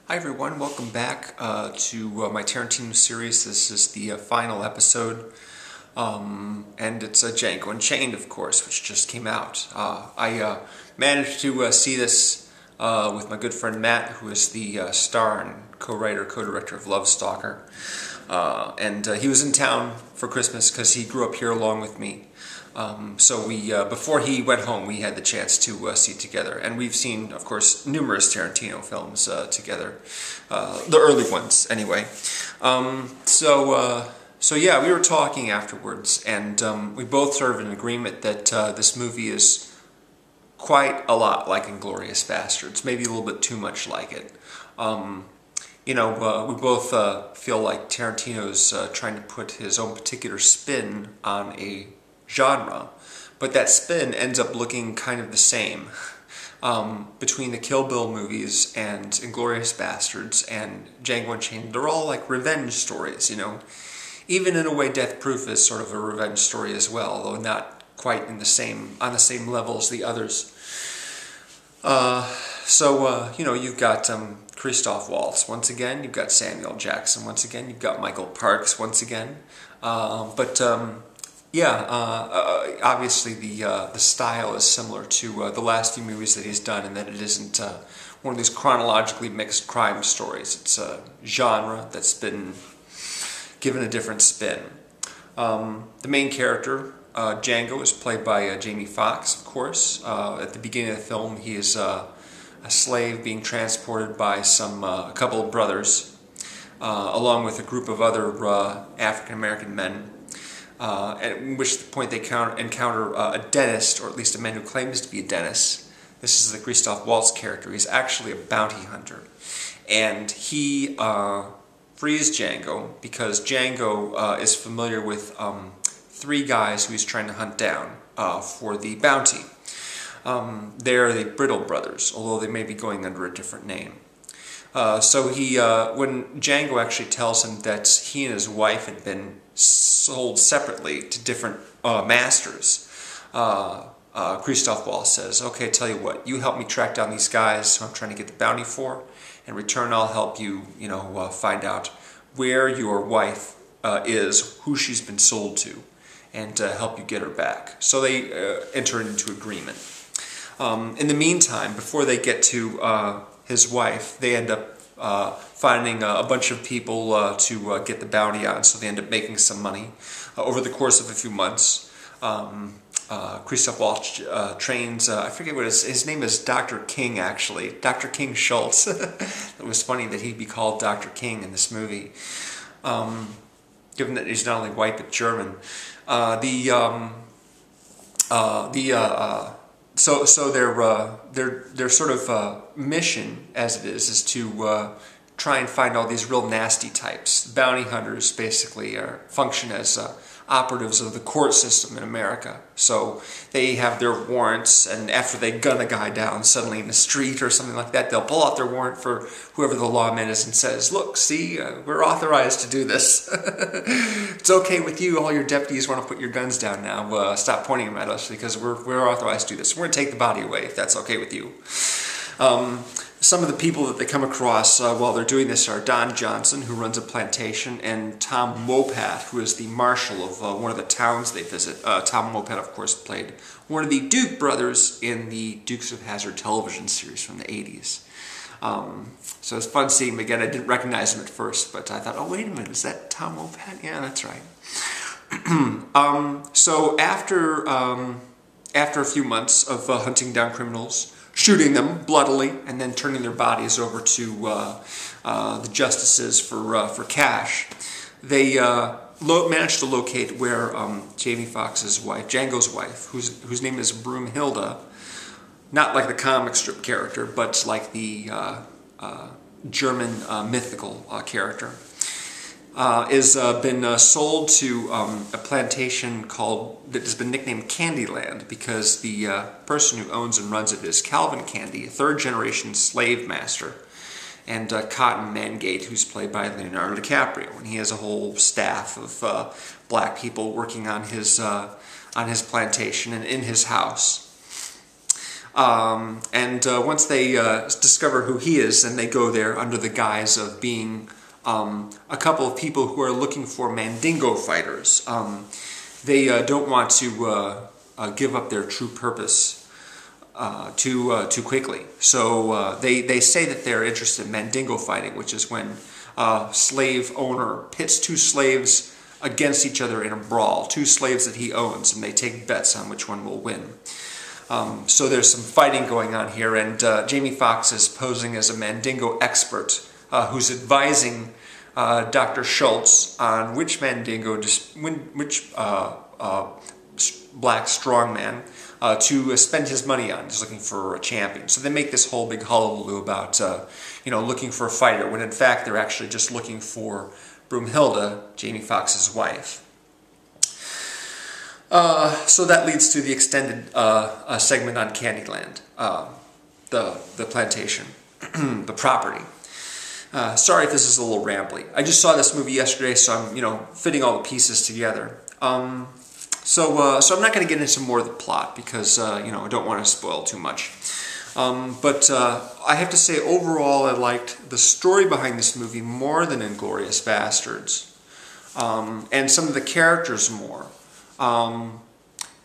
Hi everyone, welcome back to my Tarantino series. This is the final episode, and it's Django Unchained, of course, which just came out. I managed to see this with my good friend Matt, who is the star and co-writer, co-director of Love Stalker, and he was in town for Christmas because he grew up here along with me. So we, before he went home, we had the chance to see it together, and we've seen, of course, numerous Tarantino films together, the early ones, anyway. So yeah, we were talking afterwards, and we both sort of in agreement that this movie is quite a lot like Inglourious Basterds, maybe a little bit too much like it. We both feel like Tarantino's trying to put his own particular spin on a genre, but that spin ends up looking kind of the same. Between the Kill Bill movies and Inglourious Basterds and Django Unchained, they're all like revenge stories, you know. Even in a way, Death Proof is sort of a revenge story as well, although not quite on the same level as the others. You've got Chrisoph Waltz once again, you've got Samuel Jackson once again, you've got Michael Parks once again, obviously the style is similar to the last few movies that he's done, in that it isn't one of these chronologically mixed crime stories. It's a genre that's been given a different spin. The main character, Django, is played by Jamie Foxx, of course. At the beginning of the film, he is a slave being transported by a couple of brothers, along with a group of other African-American men. At which point they encounter a dentist, or at least a man who claims to be a dentist. This is the Chrisoph Waltz character. He's actually a bounty hunter. And he frees Django because Django is familiar with three guys who he's trying to hunt down for the bounty. They're the Brittle brothers, although they may be going under a different name. When Django actually tells him that he and his wife had been sold separately to different masters, Chrisoph Waltz says, "Okay, tell you what, you help me track down these guys who I'm trying to get the bounty for. In return, I'll help you, find out where your wife is, who she's been sold to, and help you get her back." So they enter into agreement. In the meantime, before they get to his wife, they end up finding a bunch of people to get the bounty on, so they end up making some money. Over the course of a few months, Chrisoph Waltz trains, I forget what his name is, Dr. King, actually. Dr. King Schultz. It was funny that he'd be called Dr. King in this movie, given that he's not only white but German. So their sort of mission, as it is to try and find all these real nasty types. Bounty hunters basically function as operatives of the court system in America. So they have their warrants, and after they gun a guy down suddenly in the street or something like that, they'll pull out their warrant for whoever the lawman is and says, "Look, see, we're authorized to do this. It's okay with you. All your deputies want to put your guns down now. Stop pointing them at us because we're authorized to do this. We're going to take the body away if that's okay with you." Some of the people that they come across while they're doing this are Don Johnson, who runs a plantation, and Tom Wopat, who is the marshal of one of the towns they visit. Tom Wopat, of course, played one of the Duke brothers in the Dukes of Hazzard television series from the 80s. So it's fun seeing him again. I didn't recognize him at first, but I thought, oh, wait a minute, is that Tom Wopat? Yeah, that's right. So after a few months of hunting down criminals, shooting them bloodily, and then turning their bodies over to the justices for cash, they managed to locate where Jamie Foxx's wife, Django's wife, whose name is Broomhilda, not like the comic strip character, but like the German mythical character, is been sold to a plantation that has been nicknamed Candyland because the person who owns and runs it is Calvin Candy, a third-generation slave master, and Cotton Mangate, who's played by Leonardo DiCaprio, and he has a whole staff of black people working on his plantation and in his house. Once they discover who he is, then they go there under the guise of being a couple of people who are looking for Mandingo fighters. They don't want to give up their true purpose too quickly. So they say that they're interested in Mandingo fighting, which is when a slave owner pits two slaves against each other in a brawl, two slaves that he owns, and they take bets on which one will win. So there's some fighting going on here, and Jamie Foxx is posing as a Mandingo expert who's advising Dr. Schultz on which Mandingo, which black strongman to spend his money on. He's looking for a champion. So they make this whole big hullabaloo about looking for a fighter, when in fact they're actually just looking for Broomhilda, Jamie Foxx's wife. So that leads to the extended segment on Candyland, the plantation, the property. Sorry if this is a little rambly. I just saw this movie yesterday, so I'm fitting all the pieces together. So I'm not going to get into more of the plot because I don't want to spoil too much. But I have to say, overall, I liked the story behind this movie more than Inglourious Basterds, and some of the characters more.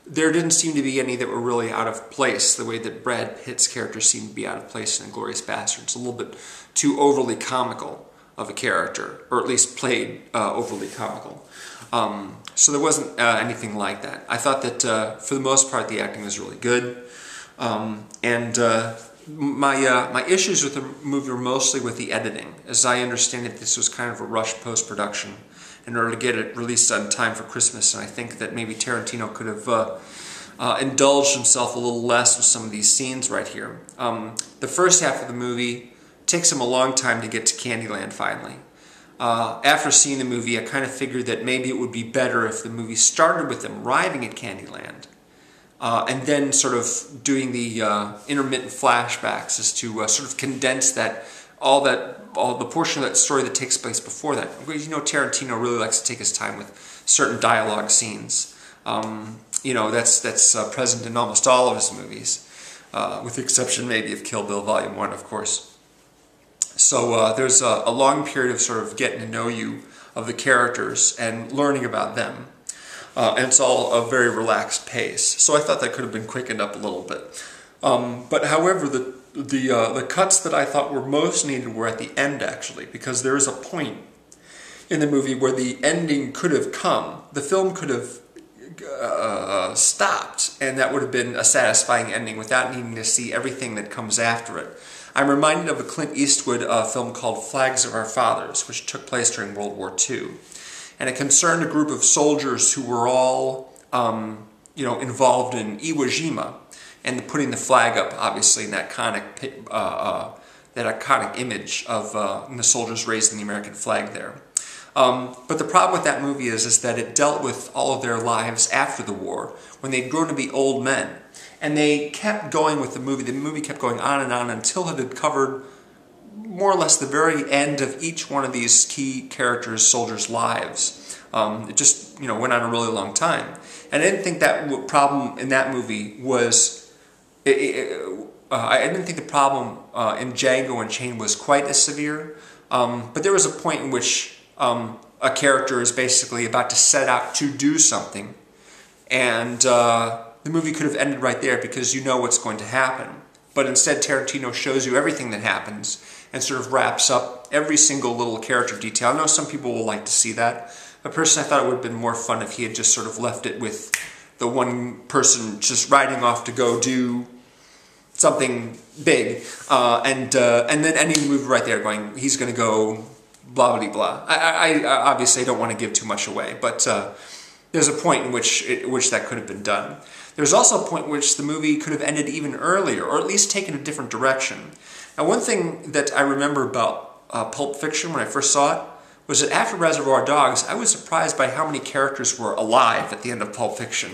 There didn't seem to be any that were really out of place, the way that Brad Pitt's character seemed to be out of place in Inglourious Basterds. A little bit too overly comical of a character, or at least played overly comical. So there wasn't anything like that. I thought that for the most part the acting was really good. My issues with the movie were mostly with the editing. As I understand it, this was kind of a rush post-production in order to get it released on time for Christmas, and I think that maybe Tarantino could have indulged himself a little less with some of these scenes right here. The first half of the movie takes him a long time to get to Candyland finally. After seeing the movie, I kind of figured that maybe it would be better if the movie started with them arriving at Candyland, and then sort of doing the intermittent flashbacks as to sort of condense all the portion of that story that takes place before that. Because Tarantino really likes to take his time with certain dialogue scenes. That's present in almost all of his movies, with the exception maybe of Kill Bill Volume 1, of course. So there's a long period of sort of getting to know you of the characters and learning about them. And it's all a very relaxed pace. So I thought that could have been quickened up a little bit. But however, the cuts that I thought were most needed were at the end, actually, because there is a point in the movie where the ending could have come. The film could have stopped, and that would have been a satisfying ending without needing to see everything that comes after it. I'm reminded of a Clint Eastwood film called Flags of Our Fathers, which took place during World War II. And it concerned a group of soldiers who were all, involved in Iwo Jima, and putting the flag up, obviously, in that iconic image of the soldiers raising the American flag there. But the problem with that movie is that it dealt with all of their lives after the war, when they'd grown to be old men. And they kept going with the movie. The movie kept going on and on until it had covered more or less the very end of each one of these key characters, soldiers' lives. It just, went on a really long time. And I didn't think that problem in that movie was... I didn't think the problem in Django Unchained was quite as severe. But there was a point in which a character is basically about to set out to do something. And... the movie could have ended right there because you know what's going to happen. But instead, Tarantino shows you everything that happens and sort of wraps up every single little character detail. I know some people will like to see that. But personally, I thought it would have been more fun if he had just sort of left it with the one person just riding off to go do something big. And then ending the movie right there going, he's going to go blah, blah, blah. I obviously don't want to give too much away, but there's a point in which that could have been done. There's also a point in which the movie could have ended even earlier, or at least taken a different direction. Now, one thing that I remember about Pulp Fiction when I first saw it was that after Reservoir Dogs, I was surprised by how many characters were alive at the end of Pulp Fiction.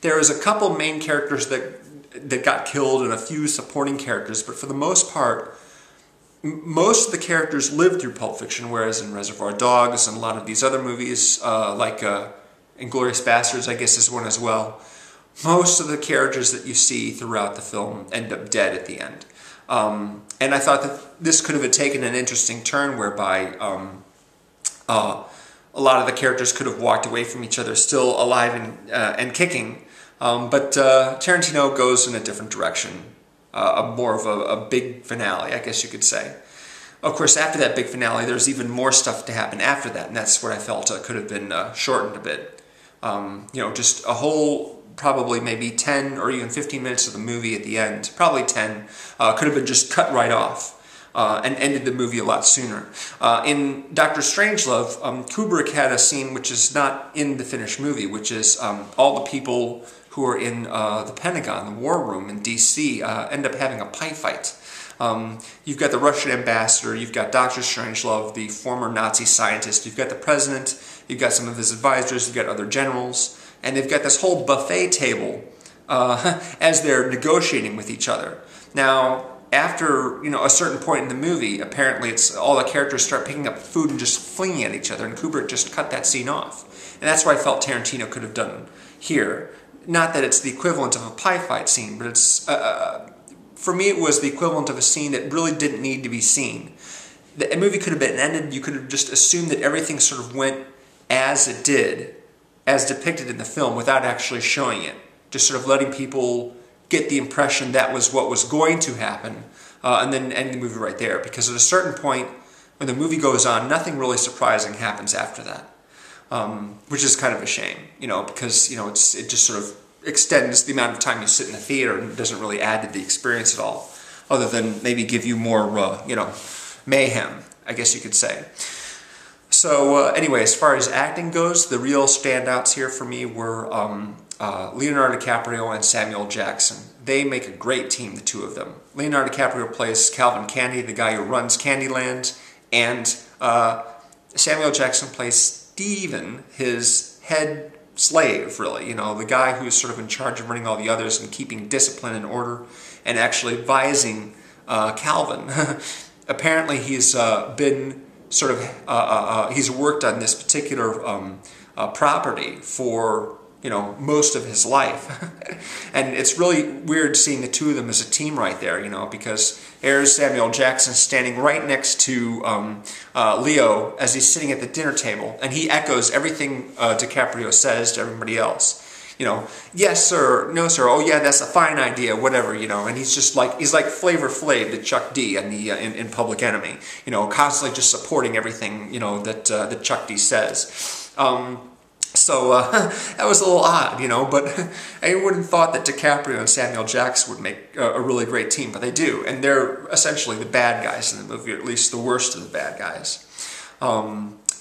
There was a couple main characters that got killed and a few supporting characters, but for the most part, most of the characters lived through Pulp Fiction, whereas in Reservoir Dogs and a lot of these other movies, like Inglourious Basterds, I guess, is one as well, most of the characters that you see throughout the film end up dead at the end. And I thought that this could have taken an interesting turn whereby a lot of the characters could have walked away from each other still alive and kicking. But Tarantino goes in a different direction, more of a big finale, I guess you could say. Of course, after that big finale, there's even more stuff to happen after that, and that's what I felt could have been shortened a bit. Just a whole, probably maybe 10 or even 15 minutes of the movie at the end, probably 10, could have been just cut right off. And ended the movie a lot sooner. In Dr. Strangelove, Kubrick had a scene which is not in the finished movie, which is all the people who are in the Pentagon, the war room in D.C., end up having a pie fight. You've got the Russian ambassador, you've got Dr. Strangelove, the former Nazi scientist, you've got the president, you've got some of his advisors, you've got other generals, and they've got this whole buffet table as they're negotiating with each other. Now, after a certain point in the movie, apparently it's all the characters start picking up food and just flinging at each other, and Kubrick just cut that scene off. And that's what I felt Tarantino could have done here. Not that it's the equivalent of a pie fight scene, but it's for me it was the equivalent of a scene that really didn't need to be seen. The movie could have been ended. You could have just assumed that everything sort of went as it did, as depicted in the film, without actually showing it. Just sort of letting people get the impression that was what was going to happen, and then end the movie right there. Because at a certain point, when the movie goes on, nothing really surprising happens after that, which is kind of a shame, because it just sort of extends the amount of time you sit in the theater and doesn't really add to the experience at all, other than maybe give you more, mayhem, I guess you could say. So anyway, as far as acting goes, the real standouts here for me were Leonardo DiCaprio and Samuel Jackson. They make a great team, the two of them. Leonardo DiCaprio plays Calvin Candy, the guy who runs Candyland, and Samuel Jackson plays Steven, his head slave, really. The guy who's sort of in charge of running all the others and keeping discipline and order, and actually advising Calvin. Apparently he's been sort of, he's worked on this particular property for most of his life. And it's really weird seeing the two of them as a team right there, because there's Samuel Jackson standing right next to Leo as he's sitting at the dinner table, and he echoes everything DiCaprio says to everybody else. Yes sir, no sir, oh yeah, that's a fine idea, whatever, and he's like Flavor Flav to Chuck D in Public Enemy, constantly just supporting everything, that Chuck D says. So that was a little odd, but I wouldn't have thought that DiCaprio and Samuel Jackson would make a really great team, but they do, and they're essentially the bad guys in the movie, or at least the worst of the bad guys.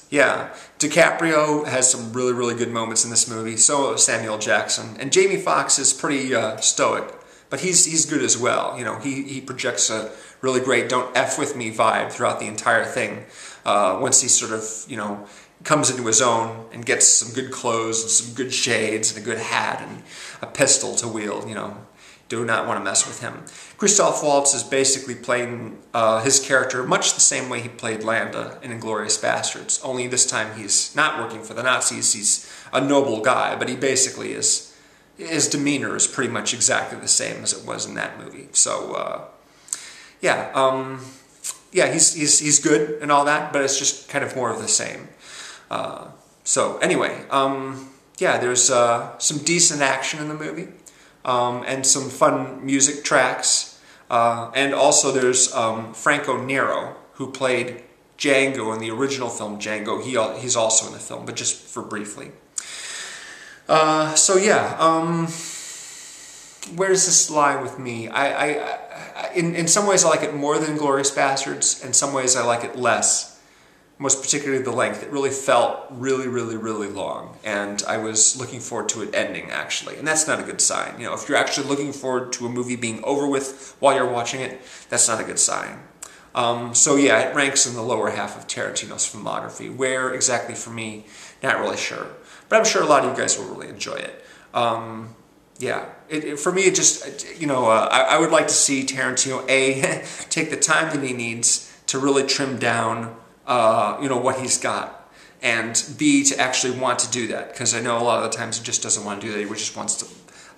Yeah, DiCaprio has some really, really good moments in this movie, so does Samuel Jackson, and Jamie Foxx is pretty stoic, but he's good as well. He projects a really great "don't F with me" vibe throughout the entire thing. Once he sort of, comes into his own and gets some good clothes and some good shades and a good hat and a pistol to wield, do not want to mess with him. Chrisoph Waltz is basically playing his character much the same way he played Landa in Inglourious Basterds, only this time he's not working for the Nazis, he's a noble guy, but he basically is, his demeanor is pretty much exactly the same as it was in that movie. So, yeah, he's good and all that, but it's just kind of more of the same. So anyway, yeah, there's some decent action in the movie, and some fun music tracks, and also there's Franco Nero, who played Django in the original film Django. He's also in the film, but just for briefly. So yeah, where does this lie with me? In some ways I like it more than Inglourious Basterds, in some ways I like it less. Most particularly the length. It really felt really, really, really long, and I was looking forward to it ending, actually, and that's not a good sign. If you're actually looking forward to a movie being over with while you're watching it, that's not a good sign. So yeah, it ranks in the lower half of Tarantino's filmography. Where exactly for me, not really sure, but I'm sure a lot of you guys will really enjoy it. Yeah, for me, it just, I would like to see Tarantino, A, take the time that he needs to really trim down what he's got, and B, to actually want to do that, because I know a lot of the times he just doesn't want to do that. He just wants to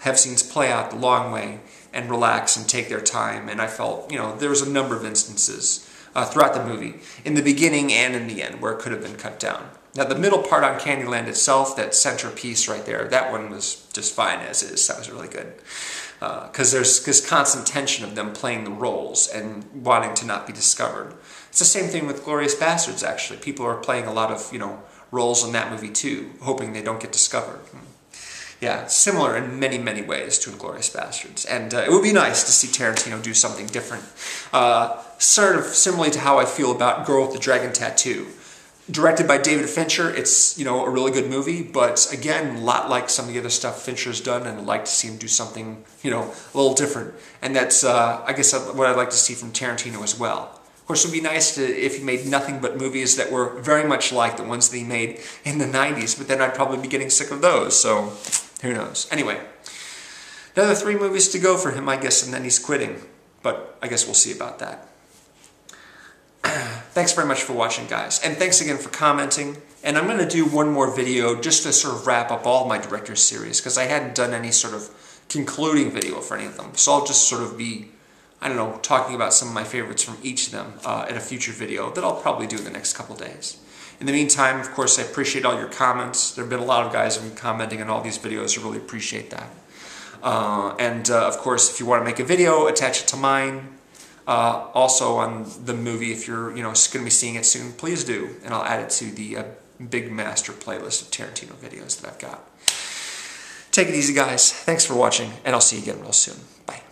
have scenes play out the long way and relax and take their time. And I felt, you know, there was a number of instances throughout the movie, in the beginning and in the end, where it could have been cut down. Now, the middle part on Candyland itself, that centerpiece right there, that one was just fine as is. That was really good. Because there's this constant tension of them playing the roles and wanting to not be discovered. It's the same thing with Inglourious Basterds, actually. People are playing a lot of, you know, roles in that movie too, hoping they don't get discovered. Yeah, similar in many, many ways to Inglourious Basterds. And it would be nice to see Tarantino do something different. Sort of similarly to how I feel about Girl with the Dragon Tattoo. Directed by David Fincher, it's, you know, a really good movie, but again, a lot like some of the other stuff Fincher's done, and I'd like to see him do something, you know, a little different. And that's, I guess, what I'd like to see from Tarantino as well. Of course, it would be nice if he made nothing but movies that were very much like the ones that he made in the 90s, but then I'd probably be getting sick of those, so who knows. Anyway, another 3 movies to go for him, I guess, and then he's quitting, but I guess we'll see about that. Thanks very much for watching, guys, and thanks again for commenting. And I'm going to do one more video just to sort of wrap up all my director series, because I hadn't done any sort of concluding video for any of them. So I'll just sort of be, I don't know, talking about some of my favorites from each of them in a future video that I'll probably do in the next couple days. In the meantime, of course, I appreciate all your comments. There have been a lot of guys who have been commenting on all these videos. I really appreciate that. Of course, if you want to make a video, attach it to mine. Also on the movie, if you're, you know, going to be seeing it soon, please do, and I'll add it to the big master playlist of Tarantino videos that I've got. Take it easy, guys. Thanks for watching, and I'll see you again real soon. Bye.